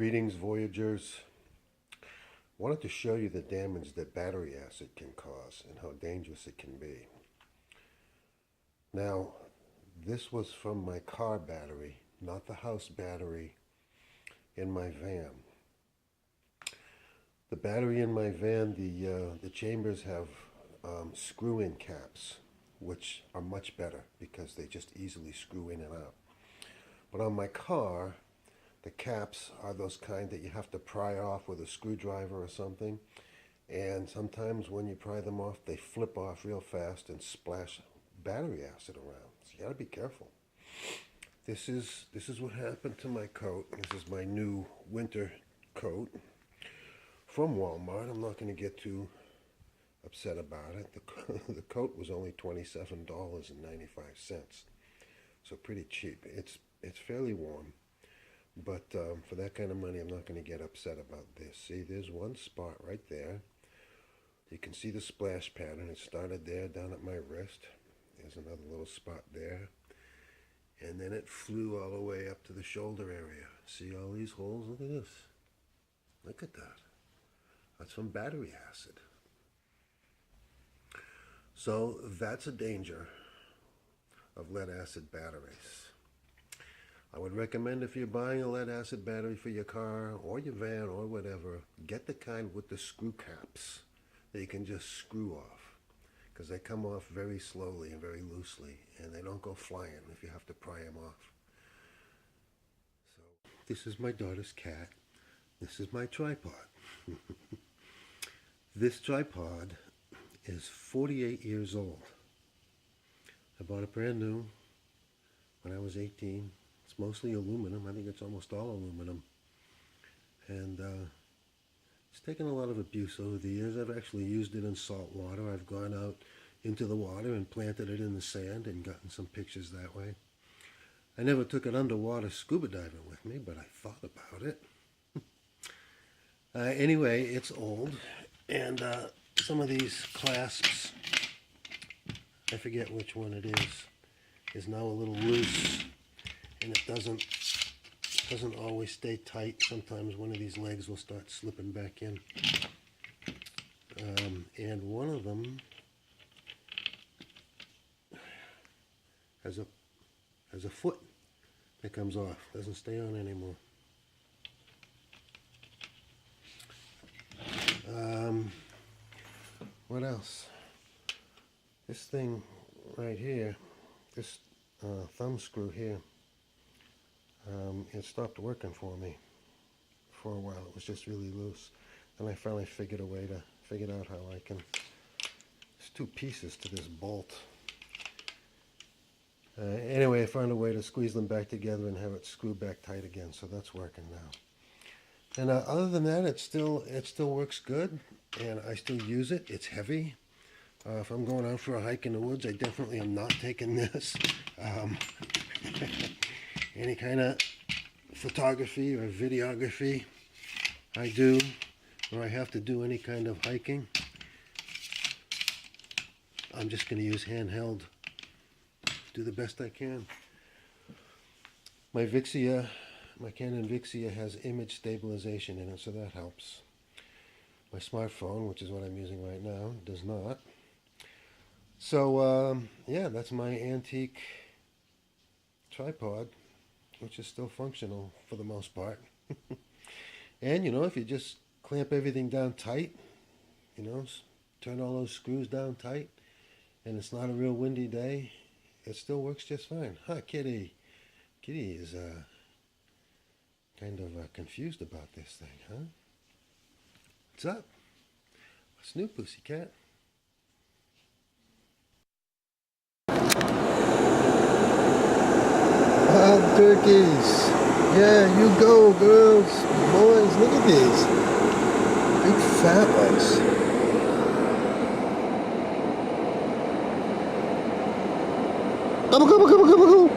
Greetings, Voyagers. Wanted to show you the damage that battery acid can cause and how dangerous it can be. Now, this was from my car battery, not the house battery in my van. The battery in my van, the chambers have screw-in caps, which are much better because they just easily screw in and out. But on my car, the caps are those kind that you have to pry off with a screwdriver or something. And sometimes when you pry them off, they flip off real fast and splash battery acid around. So you gotta be careful. This is what happened to my coat. This is my new winter coat from Walmart. I'm not gonna get too upset about it. The coat was only $27.95. So pretty cheap. It's fairly warm. But for that kind of money, I'm not going to get upset about this. See, there's one spot right there. You can see the splash pattern. It started there down at my wrist. There's another little spot there. And then it flew all the way up to the shoulder area. See all these holes? Look at this. Look at that. That's from battery acid. So that's a danger of lead acid batteries. I would recommend, if you're buying a lead acid battery for your car or your van or whatever, get the kind with the screw caps that you can just screw off, because they come off very slowly and very loosely, and they don't go flying if you have to pry them off. So this is my daughter's cat. This is my tripod. This tripod is 48 years old. I bought it brand new when I was 18. It's mostly aluminum. I think it's almost all aluminum. And it's taken a lot of abuse over the years. I've actually used it in salt water. I've gone out into the water and planted it in the sand and gotten some pictures that way. I never took it underwater scuba diving with me, but I thought about it. Anyway, it's old. And some of these clasps, I forget which one it is now a little loose. And it doesn't always stay tight. Sometimes one of these legs will start slipping back in. And one of them has a foot that comes off. Doesn't stay on anymore. What else? This thing right here, this thumb screw here, it stopped working for me for a while. It was just really loose. And I finally figured out how I can, there's two pieces to this bolt. Anyway, I found a way to squeeze them back together and have it screw back tight again, so that's working now. And other than that, it still works good, and I still use it. It's heavy. If I'm going out for a hike in the woods, I definitely am not taking this. Any kind of photography or videography I do, or I have to do any kind of hiking, I'm just going to use handheld. Do the best I can. My Vixia, my Canon Vixia, has image stabilization in it, so that helps. My smartphone, which is what I'm using right now, does not. So yeah, that's my antique tripod, which is still functional for the most part. And you know, if you just clamp everything down tight, you know, turn all those screws down tight, and it's not a real windy day, it still works just fine. Huh, Kitty? Kitty is kind of confused about this thing, huh? What's up? What's new, pussycat? Wild turkeys. Yeah, you go, girls, boys. Look at these. Big fat ones. Gobble, gobble, gobble, gobble, gobble.